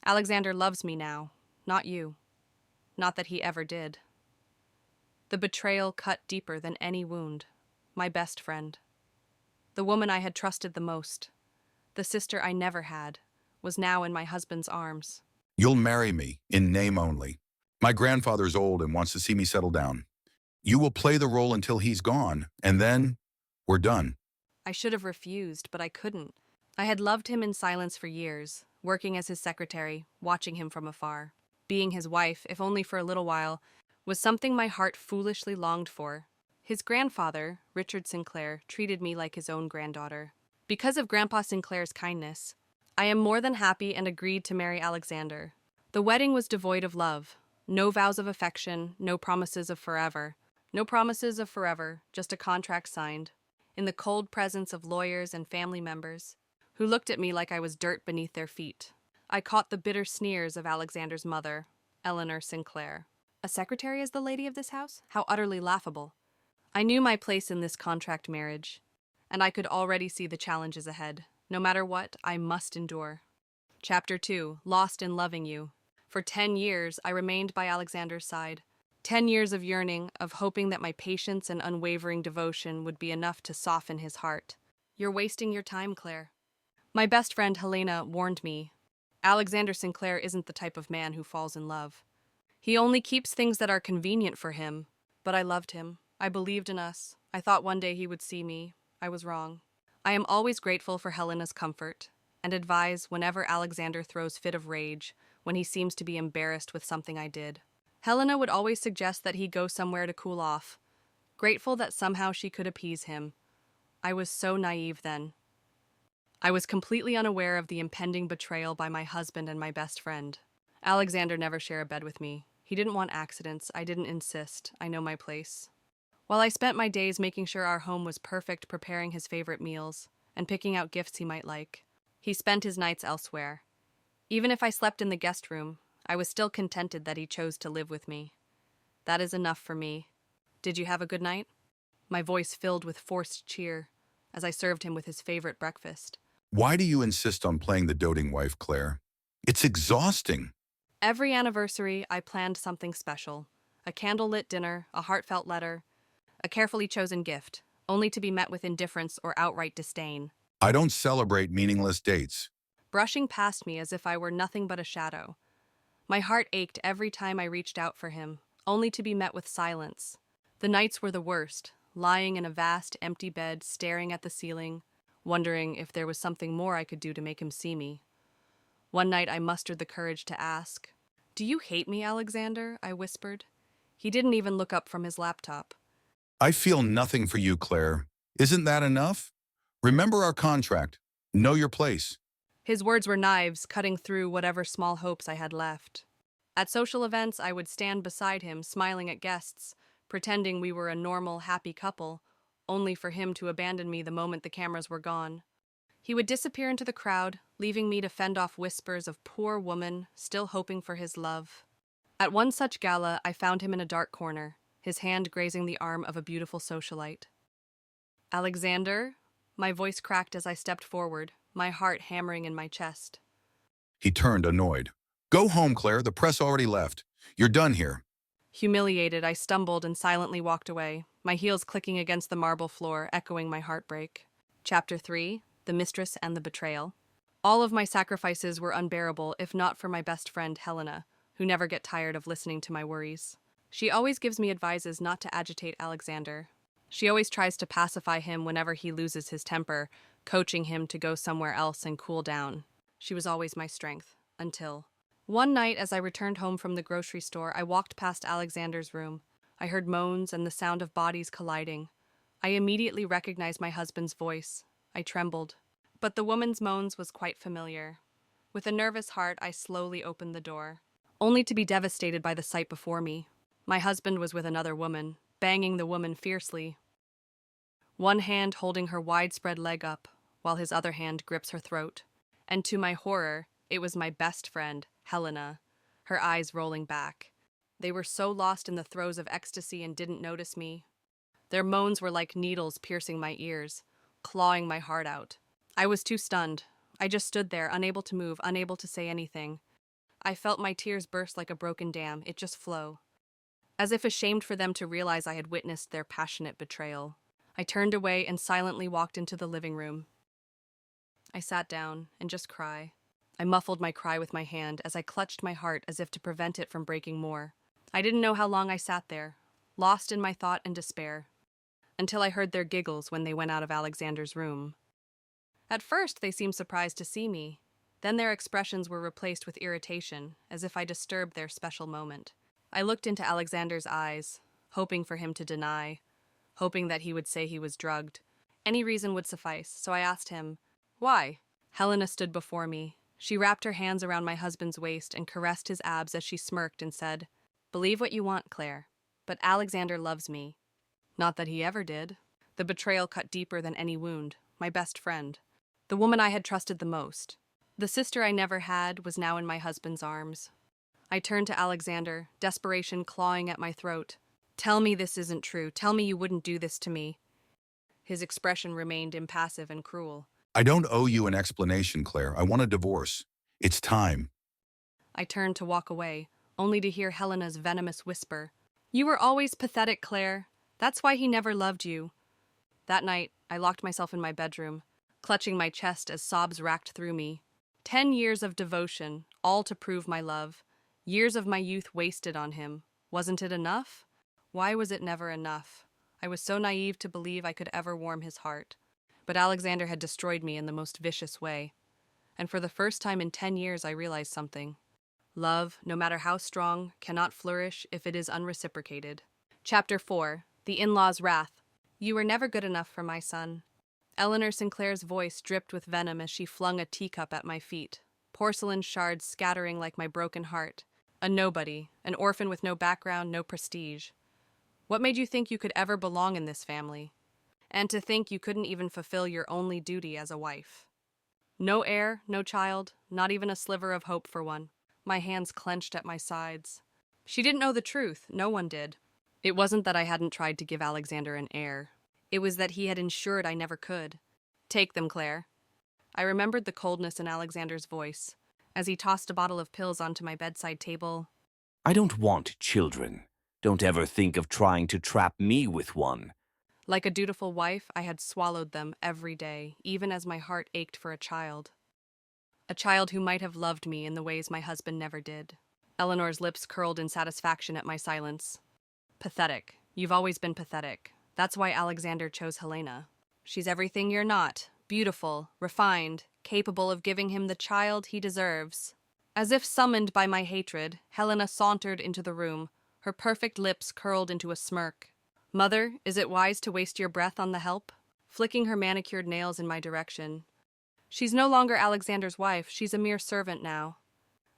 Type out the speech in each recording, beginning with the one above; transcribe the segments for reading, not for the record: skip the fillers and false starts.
Alexander loves me now, not you. Not that he ever did. The betrayal cut deeper than any wound. My best friend. The woman I had trusted the most, the sister I never had, was now in my husband's arms. You'll marry me, in name only. My grandfather's old and wants to see me settle down. You will play the role until he's gone, and then we're done. I should have refused, but I couldn't. I had loved him in silence for years, working as his secretary, watching him from afar. Being his wife, if only for a little while, was something my heart foolishly longed for. His grandfather, Richard Sinclair, treated me like his own granddaughter. Because of Grandpa Sinclair's kindness, I am more than happy and agreed to marry Alexander. The wedding was devoid of love. No vows of affection, no promises of forever. No promises of forever, just a contract signed, in the cold presence of lawyers and family members, who looked at me like I was dirt beneath their feet. I caught the bitter sneers of Alexander's mother, Eleanor Sinclair. A secretary as the lady of this house? How utterly laughable. I knew my place in this contract marriage, and I could already see the challenges ahead. No matter what, I must endure. Chapter 2, Lost in Loving You. For 10 years, I remained by Alexander's side. 10 years of yearning, of hoping that my patience and unwavering devotion would be enough to soften his heart. You're wasting your time, Claire. My best friend Helena warned me. Alexander Sinclair isn't the type of man who falls in love. He only keeps things that are convenient for him. But I loved him. I believed in us. I thought one day he would see me. I was wrong. I am always grateful for Helena's comfort, and advise whenever Alexander throws fit of rage, when he seems to be embarrassed with something I did. Helena would always suggest that he go somewhere to cool off, grateful that somehow she could appease him. I was so naive then. I was completely unaware of the impending betrayal by my husband and my best friend. Alexander never shared a bed with me. He didn't want accidents. I didn't insist. I know my place. While I spent my days making sure our home was perfect, preparing his favorite meals, and picking out gifts he might like, he spent his nights elsewhere. Even if I slept in the guest room, I was still contented that he chose to live with me. That is enough for me. Did you have a good night? My voice filled with forced cheer as I served him with his favorite breakfast. Why do you insist on playing the doting wife, Claire? It's exhausting. Every anniversary, I planned something special. A candlelit dinner, a heartfelt letter, a carefully chosen gift, only to be met with indifference or outright disdain. I don't celebrate meaningless dates. Brushing past me as if I were nothing but a shadow. My heart ached every time I reached out for him, only to be met with silence. The nights were the worst, lying in a vast, empty bed, staring at the ceiling, wondering if there was something more I could do to make him see me. One night I mustered the courage to ask, "Do you hate me, Alexander?" I whispered. He didn't even look up from his laptop. I feel nothing for you, Claire. Isn't that enough? Remember our contract. Know your place. His words were knives cutting through whatever small hopes I had left. At social events, I would stand beside him, smiling at guests, pretending we were a normal, happy couple, only for him to abandon me the moment the cameras were gone. He would disappear into the crowd, leaving me to fend off whispers of poor woman, still hoping for his love. At one such gala, I found him in a dark corner, his hand grazing the arm of a beautiful socialite. "Alexander?" My voice cracked as I stepped forward, my heart hammering in my chest. He turned, annoyed. Go home, Claire. The press already left. You're done here. Humiliated, I stumbled and silently walked away, my heels clicking against the marble floor, echoing my heartbreak. Chapter 3, The Mistress and the Betrayal. All of my sacrifices were unbearable, if not for my best friend, Helena, who never get tired of listening to my worries. She always gives me advices not to agitate Alexander. She always tries to pacify him whenever he loses his temper, coaching him to go somewhere else and cool down. She was always my strength, until... One night, as I returned home from the grocery store, I walked past Alexander's room. I heard moans and the sound of bodies colliding. I immediately recognized my husband's voice. I trembled. But the woman's moans was quite familiar. With a nervous heart, I slowly opened the door, only to be devastated by the sight before me. My husband was with another woman, banging the woman fiercely, one hand holding her widespread leg up, while his other hand grips her throat. And to my horror, it was my best friend, Helena, her eyes rolling back. They were so lost in the throes of ecstasy and didn't notice me. Their moans were like needles piercing my ears, clawing my heart out. I was too stunned. I just stood there, unable to move, unable to say anything. I felt my tears burst like a broken dam, it just flow. As if ashamed for them to realize I had witnessed their passionate betrayal. I turned away and silently walked into the living room. I sat down and just cry. I muffled my cry with my hand as I clutched my heart as if to prevent it from breaking more. I didn't know how long I sat there, lost in my thought and despair, until I heard their giggles when they went out of Alexander's room. At first, they seemed surprised to see me. Then their expressions were replaced with irritation, as if I disturbed their special moment. I looked into Alexander's eyes, hoping for him to deny, hoping that he would say he was drugged. Any reason would suffice, so I asked him, "Why?" Helena stood before me. She wrapped her hands around my husband's waist and caressed his abs as she smirked and said, "Believe what you want, Claire, but Alexander loves me." Not that he ever did. The betrayal cut deeper than any wound. My best friend. The woman I had trusted the most. The sister I never had was now in my husband's arms. I turned to Alexander, desperation clawing at my throat. "Tell me this isn't true. Tell me you wouldn't do this to me." His expression remained impassive and cruel. I don't owe you an explanation, Claire. I want a divorce. It's time. I turned to walk away, only to hear Helena's venomous whisper. "You were always pathetic, Claire. That's why he never loved you." That night, I locked myself in my bedroom, clutching my chest as sobs racked through me. 10 years of devotion, all to prove my love. Years of my youth wasted on him. Wasn't it enough? Why was it never enough? I was so naive to believe I could ever warm his heart. But Alexander had destroyed me in the most vicious way. And for the first time in 10 years, I realized something. Love, no matter how strong, cannot flourish if it is unreciprocated. Chapter 4. The In-Law's Wrath. "You were never good enough for my son." Eleanor Sinclair's voice dripped with venom as she flung a teacup at my feet, porcelain shards scattering like my broken heart. A nobody, an orphan with no background, no prestige. What made you think you could ever belong in this family? And to think you couldn't even fulfill your only duty as a wife. No heir, no child, not even a sliver of hope for one. My hands clenched at my sides. She didn't know the truth, no one did. It wasn't that I hadn't tried to give Alexander an heir. It was that he had ensured I never could. "Take them, Claire." I remembered the coldness in Alexander's voice, as he tossed a bottle of pills onto my bedside table. "I don't want children. Don't ever think of trying to trap me with one." Like a dutiful wife, I had swallowed them every day, even as my heart ached for a child. A child who might have loved me in the ways my husband never did. Eleanor's lips curled in satisfaction at my silence. "Pathetic. You've always been pathetic. That's why Alexander chose Helena. She's everything you're not. Beautiful, refined, capable of giving him the child he deserves." As if summoned by my hatred, Helena sauntered into the room, her perfect lips curled into a smirk. "Mother, is it wise to waste your breath on the help?" Flicking her manicured nails in my direction. "She's no longer Alexander's wife, she's a mere servant now."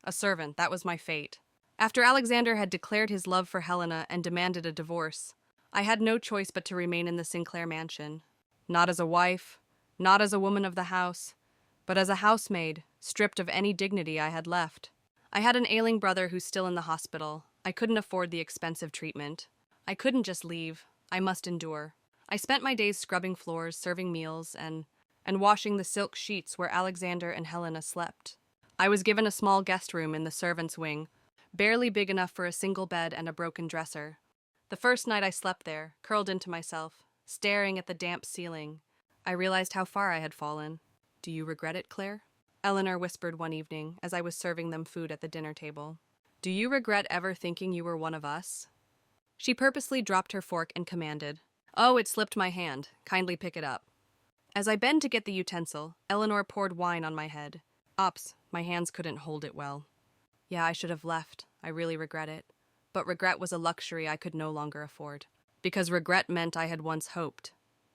A servant, that was my fate. After Alexander had declared his love for Helena and demanded a divorce, I had no choice but to remain in the Sinclair mansion. Not as a wife, not as a woman of the house, but as a housemaid, stripped of any dignity I had left. I had an ailing brother who's still in the hospital. I couldn't afford the expensive treatment. I couldn't just leave. I must endure. I spent my days scrubbing floors, serving meals, and washing the silk sheets where Alexander and Helena slept. I was given a small guest room in the servants' wing, barely big enough for a single bed and a broken dresser. The first night I slept there, curled into myself, staring at the damp ceiling, I realized how far I had fallen. "Do you regret it, Claire?" Eleanor whispered one evening as I was serving them food at the dinner table. "Do you regret ever thinking you were one of us?" She purposely dropped her fork and commanded, "Oh, it slipped my hand. Kindly pick it up." As I bent to get the utensil, Eleanor poured wine on my head. Ops, my hands couldn't hold it well. Yeah, I should have left. I really regret it. But regret was a luxury I could no longer afford. Because regret meant I had once hoped.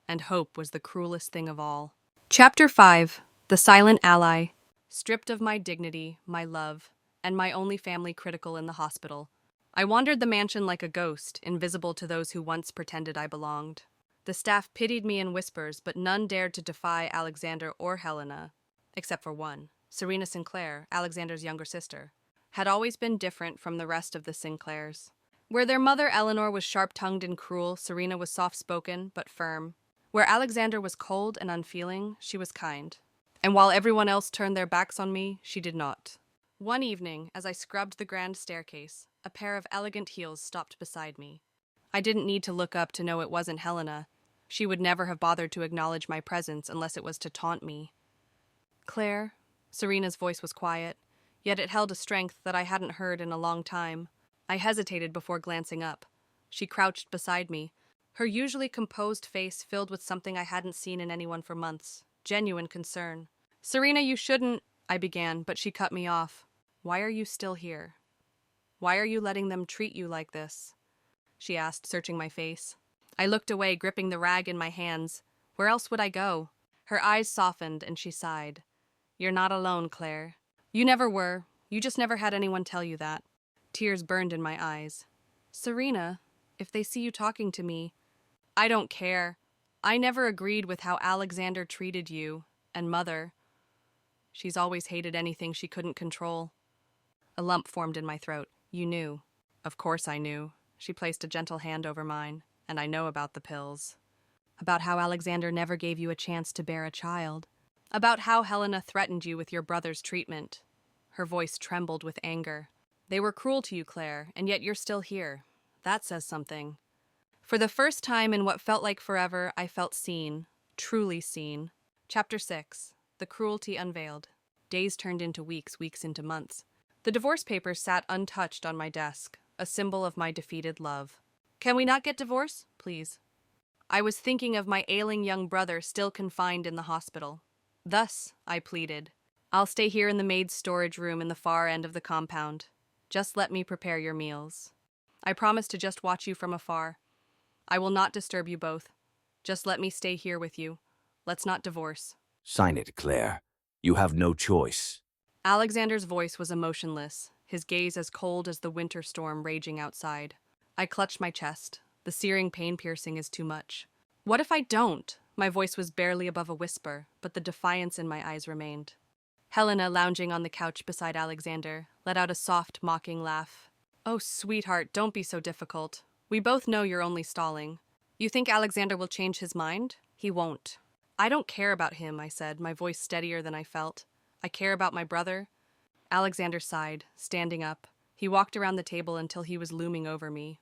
And hope was the cruelest thing of all. Chapter 5. The Silent Ally. Stripped of my dignity, my love, and my only family critical in the hospital, I wandered the mansion like a ghost, invisible to those who once pretended I belonged. The staff pitied me in whispers, but none dared to defy Alexander or Helena, except for one. Serena Sinclair, Alexander's younger sister, had always been different from the rest of the Sinclairs. Where their mother Eleanor was sharp-tongued and cruel, Serena was soft-spoken but firm. Where Alexander was cold and unfeeling, she was kind. And while everyone else turned their backs on me, she did not. One evening, as I scrubbed the grand staircase, a pair of elegant heels stopped beside me. I didn't need to look up to know it wasn't Helena. She would never have bothered to acknowledge my presence unless it was to taunt me. Claire? Serena's voice was quiet, yet it held a strength that I hadn't heard in a long time. I hesitated before glancing up. She crouched beside me, her usually composed face filled with something I hadn't seen in anyone for months. Genuine concern. Serena, you shouldn't, I began, but she cut me off. Why are you still here? Why are you letting them treat you like this? She asked, searching my face. I looked away, gripping the rag in my hands. Where else would I go? Her eyes softened, and she sighed. You're not alone, Claire. You never were. You just never had anyone tell you that. Tears burned in my eyes. Serena, if they see you talking to me, I don't care. I never agreed with how Alexander treated you, and Mother. She's always hated anything she couldn't control. A lump formed in my throat. You knew. Of course I knew. She placed a gentle hand over mine, and I know about the pills. About how Alexander never gave you a chance to bear a child. About how Helena threatened you with your brother's treatment. Her voice trembled with anger. They were cruel to you, Claire, and yet you're still here. That says something. For the first time in what felt like forever, I felt seen. Truly seen. Chapter 6. The Cruelty Unveiled. Days turned into weeks, weeks into months. The divorce papers sat untouched on my desk, a symbol of my defeated love. Can we not get divorced, please? I was thinking of my ailing young brother still confined in the hospital. Thus, I pleaded, I'll stay here in the maid's storage room in the far end of the compound. Just let me prepare your meals. I promise to just watch you from afar. I will not disturb you both. Just let me stay here with you. Let's not divorce. Sign it, Claire. You have no choice. Alexander's voice was emotionless, his gaze as cold as the winter storm raging outside. I clutched my chest. The searing pain piercing is too much. What if I don't? My voice was barely above a whisper, but the defiance in my eyes remained. Helena, lounging on the couch beside Alexander, let out a soft, mocking laugh. Oh, sweetheart, don't be so difficult. We both know you're only stalling. You think Alexander will change his mind? He won't. I don't care about him, I said, my voice steadier than I felt. I care about my brother. Alexander sighed, standing up. He walked around the table until he was looming over me.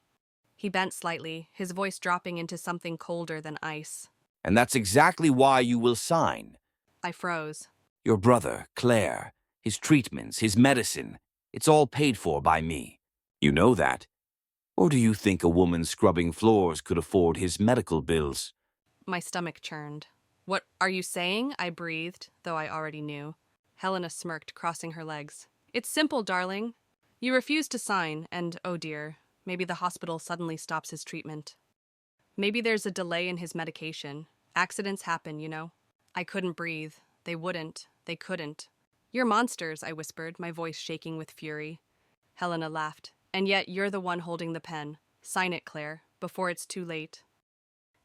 He bent slightly, his voice dropping into something colder than ice. And that's exactly why you will sign. I froze. Your brother, Claire, his treatments, his medicine, it's all paid for by me. You know that. Or do you think a woman scrubbing floors could afford his medical bills? My stomach churned. What are you saying? I breathed, though I already knew. Helena smirked, crossing her legs. It's simple, darling. You refuse to sign, and, oh dear, maybe the hospital suddenly stops his treatment. Maybe there's a delay in his medication. Accidents happen, you know. I couldn't breathe. They wouldn't. They couldn't. You're monsters, I whispered, my voice shaking with fury. Helena laughed. And yet you're the one holding the pen. Sign it, Claire, before it's too late.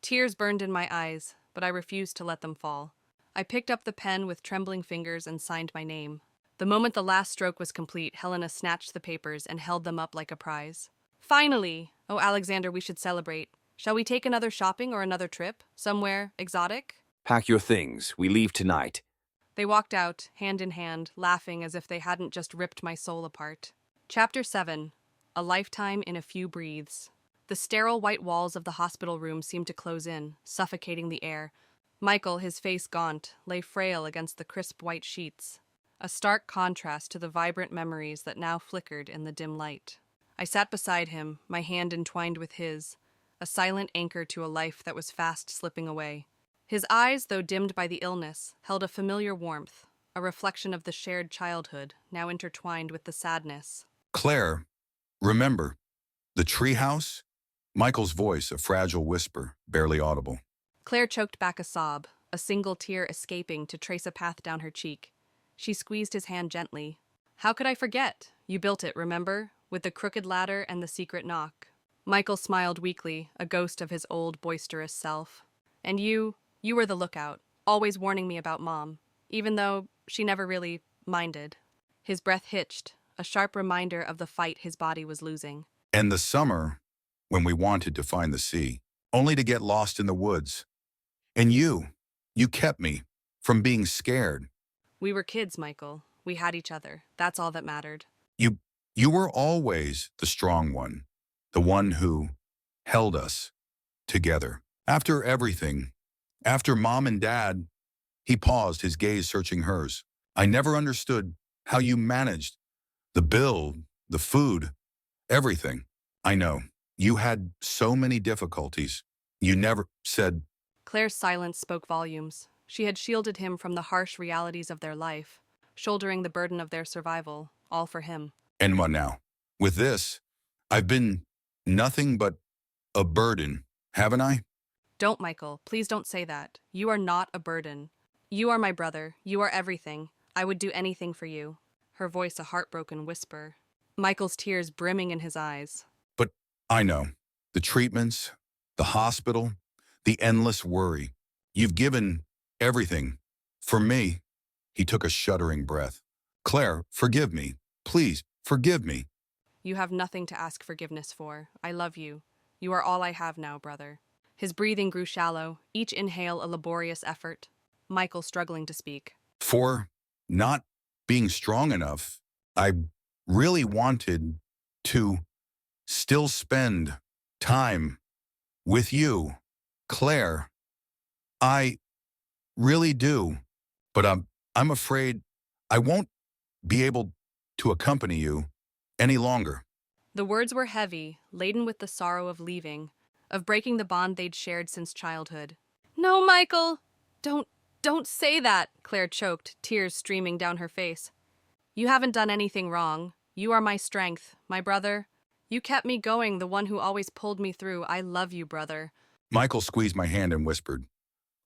Tears burned in my eyes, but I refused to let them fall. I picked up the pen with trembling fingers and signed my name. The moment the last stroke was complete, Helena snatched the papers and held them up like a prize. Finally! Oh, Alexander, we should celebrate. Shall we take another shopping or another trip? Somewhere exotic? Pack your things. We leave tonight. They walked out, hand in hand, laughing as if they hadn't just ripped my soul apart. Chapter 7. A lifetime in a few breaths. The sterile white walls of the hospital room seemed to close in, suffocating the air. Michael, his face gaunt, lay frail against the crisp white sheets, a stark contrast to the vibrant memories that now flickered in the dim light. I sat beside him, my hand entwined with his, a silent anchor to a life that was fast slipping away. His eyes, though dimmed by the illness, held a familiar warmth, a reflection of the shared childhood, now intertwined with the sadness. Claire, remember, the treehouse? Michael's voice, a fragile whisper, barely audible. Claire choked back a sob, a single tear escaping to trace a path down her cheek. She squeezed his hand gently. How could I forget? You built it, remember? With the crooked ladder and the secret knock. Michael smiled weakly, a ghost of his old boisterous self. And you were the lookout, always warning me about Mom, even though she never really minded. His breath hitched, a sharp reminder of the fight his body was losing. And the summer, when we wanted to find the sea, only to get lost in the woods. And you kept me from being scared. We were kids, Michael. We had each other. That's all that mattered. You, you were always the strong one, the one who held us together. After everything, after Mom and Dad, he paused, his gaze searching hers. I never understood how you managed the bill, the food, everything. I know. You had so many difficulties. You never said, Claire's silence spoke volumes. She had shielded him from the harsh realities of their life, shouldering the burden of their survival, all for him. and what now? With this, I've been nothing but a burden, haven't I? Don't, Michael. Please don't say that. You are not a burden. You are my brother. You are everything. I would do anything for you. Her voice a heartbroken whisper. Michael's tears brimming in his eyes. But I know. The treatments, the hospital, the endless worry. You've given everything. For me, he took a shuddering breath. Claire, forgive me. Please, forgive me. You have nothing to ask forgiveness for. I love you. You are all I have now, brother. His breathing grew shallow, each inhale a laborious effort. Michael struggling to speak. For not being strong enough, I really wanted to still spend time with you, Claire. I really do, but I'm afraid I won't be able to accompany you any longer. The words were heavy, laden with the sorrow of leaving, of breaking the bond they'd shared since childhood. No, Michael! Don't say that, Claire choked, tears streaming down her face. You haven't done anything wrong. You are my strength, my brother. You kept me going, the one who always pulled me through. I love you, brother. Michael squeezed my hand and whispered,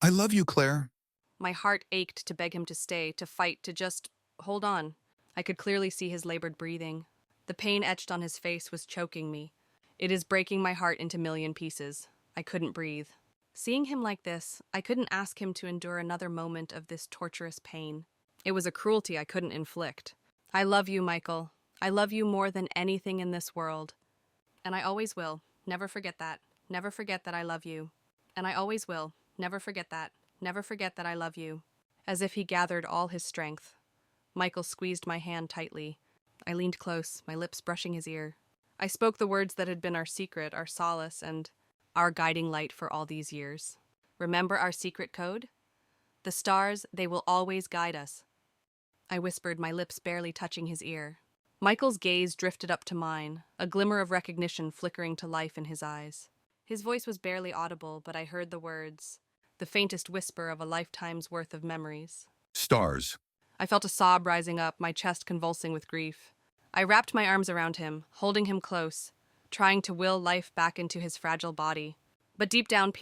I love you, Claire. My heart ached to beg him to stay, to fight, to just hold on. I could clearly see his labored breathing. The pain etched on his face was choking me. It is breaking my heart into million pieces. I couldn't breathe. Seeing him like this, I couldn't ask him to endure another moment of this torturous pain. It was a cruelty I couldn't inflict. I love you, Michael. I love you more than anything in this world. And I always will. Never forget that. Never forget that I love you. And I always will. Never forget that. Never forget that I love you. As if he gathered all his strength. Michael squeezed my hand tightly. I leaned close, my lips brushing his ear. I spoke the words that had been our secret, our solace, and our guiding light for all these years. Remember our secret code? The stars, they will always guide us. I whispered, my lips barely touching his ear. Michael's gaze drifted up to mine, a glimmer of recognition flickering to life in his eyes. His voice was barely audible, but I heard the words, the faintest whisper of a lifetime's worth of memories. Stars. I felt a sob rising up, my chest convulsing with grief. I wrapped my arms around him, holding him close, trying to will life back into his fragile body. But deep down,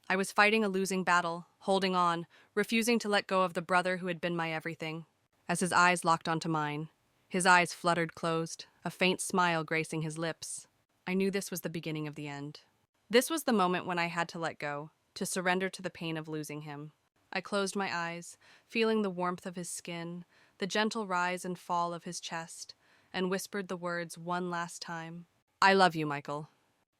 I was fighting a losing battle, holding on, refusing to let go of the brother who had been my everything. As his eyes locked onto mine, his eyes fluttered closed, a faint smile gracing his lips. I knew this was the beginning of the end. This was the moment when I had to let go, to surrender to the pain of losing him. I closed my eyes, feeling the warmth of his skin, the gentle rise and fall of his chest, and whispered the words one last time. I love you, Michael.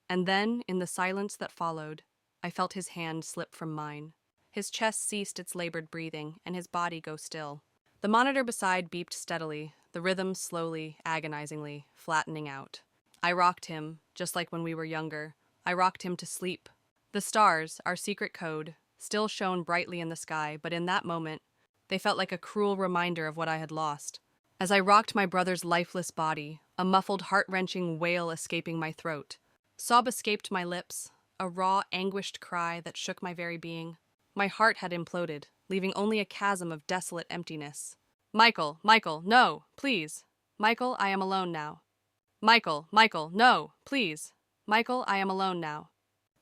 And then, in the silence that followed, I felt his hand slip from mine. His chest ceased its labored breathing, and his body go still. The monitor beside beeped steadily, the rhythm slowly, agonizingly, flattening out. I rocked him, just like when we were younger. I rocked him to sleep. The stars, our secret code, still shone brightly in the sky, but in that moment, they felt like a cruel reminder of what I had lost. As I rocked my brother's lifeless body, a muffled, heart-wrenching wail escaping my throat. Sob escaped my lips, a raw, anguished cry that shook my very being. My heart had imploded, leaving only a chasm of desolate emptiness. Michael, no, please. Michael, I am alone now. Michael, no, please. Michael, I am alone now.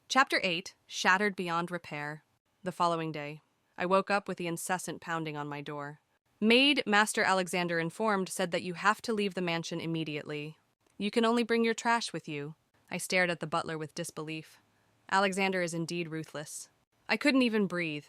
Chapter 8, Shattered Beyond Repair. The following day, I woke up with the incessant pounding on my door. Maid Master Alexander informed said that you have to leave the mansion immediately. You can only bring your trash with you. I stared at the butler with disbelief. Alexander is indeed ruthless. I couldn't even breathe.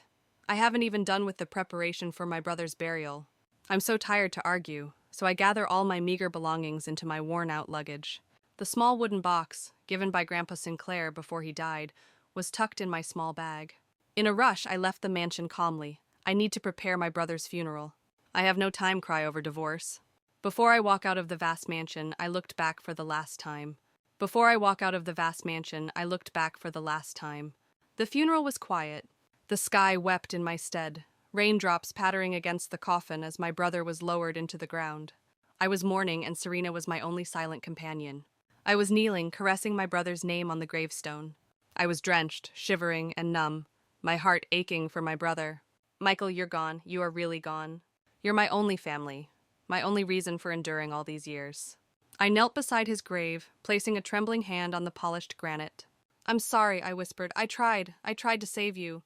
I haven't even done with the preparation for my brother's burial. I'm so tired to argue, so I gather all my meager belongings into my worn-out luggage. The small wooden box, given by Grandpa Sinclair before he died, was tucked in my small bag. In a rush, I left the mansion calmly. I need to prepare my brother's funeral. I have no time cry over divorce. Before I walk out of the vast mansion, I looked back for the last time. Before I walk out of the vast mansion, I looked back for the last time. The funeral was quiet. The sky wept in my stead, raindrops pattering against the coffin as my brother was lowered into the ground. I was mourning, and Serena was my only silent companion. I was kneeling, caressing my brother's name on the gravestone. I was drenched, shivering, and numb, my heart aching for my brother. Michael, you're gone. You are really gone. You're my only family, my only reason for enduring all these years. I knelt beside his grave, placing a trembling hand on the polished granite. I'm sorry, I whispered. I tried to save you.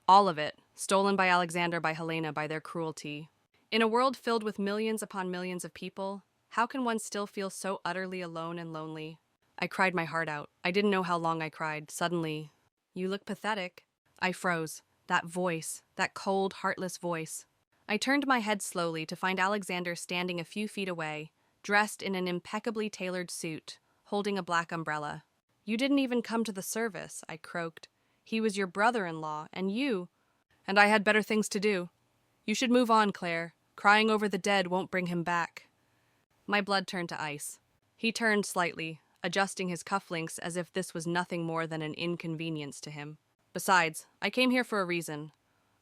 All of it, stolen by Alexander, by Helena, by their cruelty. In a world filled with millions upon millions of people, how can one still feel so utterly alone and lonely? I cried my heart out. I didn't know how long I cried. Suddenly, you look pathetic. I froze. That voice, that cold, heartless voice. I turned my head slowly to find Alexander standing a few feet away, dressed in an impeccably tailored suit, holding a black umbrella. You didn't even come to the service, I croaked. He was your brother-in-law, and you... And I had better things to do. You should move on, Claire. Crying over the dead won't bring him back. My blood turned to ice. He turned slightly, adjusting his cufflinks as if this was nothing more than an inconvenience to him. Besides, I came here for a reason.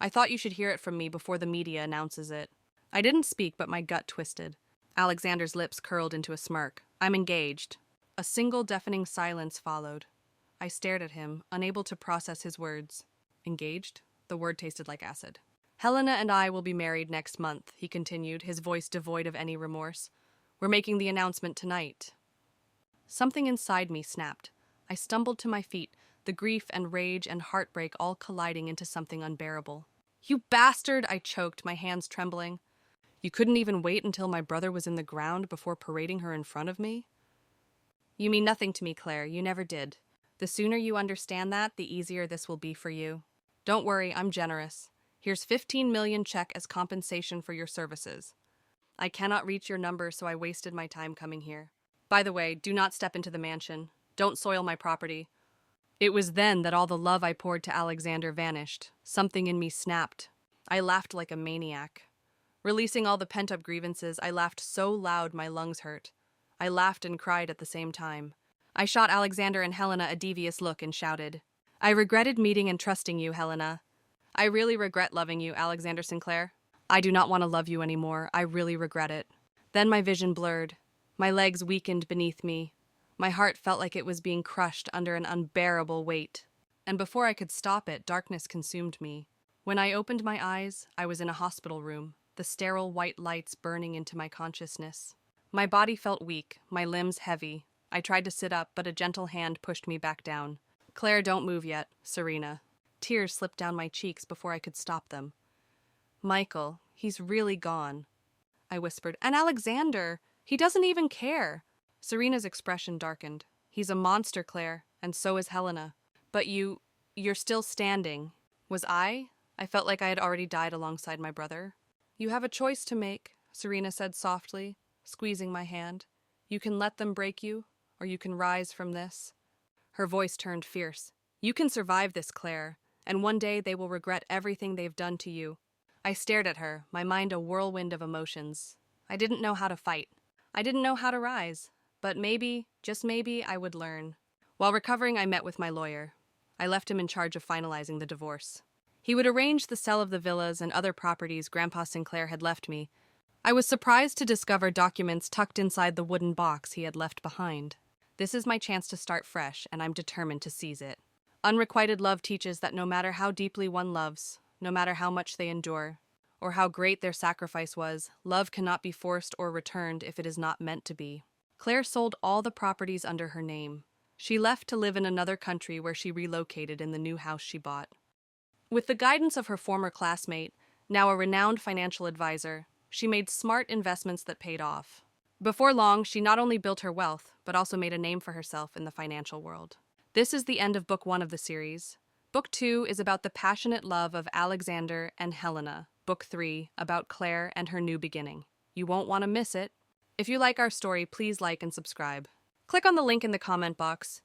I thought you should hear it from me before the media announces it. I didn't speak, but my gut twisted. Alexander's lips curled into a smirk. I'm engaged. A single deafening silence followed. I stared at him, unable to process his words. Engaged? The word tasted like acid. Helena and I will be married next month, he continued, his voice devoid of any remorse. We're making the announcement tonight. Something inside me snapped. I stumbled to my feet, the grief and rage and heartbreak all colliding into something unbearable. You bastard! I choked, my hands trembling. You couldn't even wait until my brother was in the ground before parading her in front of me? You mean nothing to me, Claire. You never did. The sooner you understand that, the easier this will be for you. Don't worry, I'm generous. Here's 15 million check as compensation for your services. I cannot reach your number, so I wasted my time coming here. By the way, do not step into the mansion. Don't soil my property. It was then that all the love I poured to Alexander vanished. Something in me snapped. I laughed like a maniac. Releasing all the pent-up grievances, I laughed so loud my lungs hurt. I laughed and cried at the same time. I shot Alexander and Helena a devious look and shouted, I regretted meeting and trusting you, Helena. I really regret loving you, Alexander Sinclair. I do not want to love you anymore. I really regret it. Then my vision blurred. My legs weakened beneath me. My heart felt like it was being crushed under an unbearable weight. And before I could stop it, darkness consumed me. When I opened my eyes, I was in a hospital room, the sterile white lights burning into my consciousness. My body felt weak, my limbs heavy. I tried to sit up, but a gentle hand pushed me back down. Claire, don't move yet, Serena. Tears slipped down my cheeks before I could stop them. Michael, he's really gone, I whispered. And Alexander, he doesn't even care. Serena's expression darkened. He's a monster, Claire, and so is Helena. But you're still standing. Was I? I felt like I had already died alongside my brother. You have a choice to make, Serena said softly, squeezing my hand. You can let them break you, or you can rise from this. Her voice turned fierce. You can survive this, Claire, and one day they will regret everything they've done to you. I stared at her, my mind a whirlwind of emotions. I didn't know how to fight. I didn't know how to rise. But maybe, just maybe, I would learn. While recovering, I met with my lawyer. I left him in charge of finalizing the divorce. He would arrange the sale of the villas and other properties Grandpa Sinclair had left me. I was surprised to discover documents tucked inside the wooden box he had left behind. This is my chance to start fresh, and I'm determined to seize it. Unrequited love teaches that no matter how deeply one loves, no matter how much they endure, or how great their sacrifice was, love cannot be forced or returned if it is not meant to be. Claire sold all the properties under her name. She left to live in another country where she relocated in the new house she bought. With the guidance of her former classmate, now a renowned financial advisor, she made smart investments that paid off. Before long, she not only built her wealth, but also made a name for herself in the financial world. This is the end of Book 1 of the series. Book 2 is about the passionate love of Alexander and Helena. Book 3, about Claire and her new beginning. You won't want to miss it. If you like our story, please like and subscribe. Click on the link in the comment box.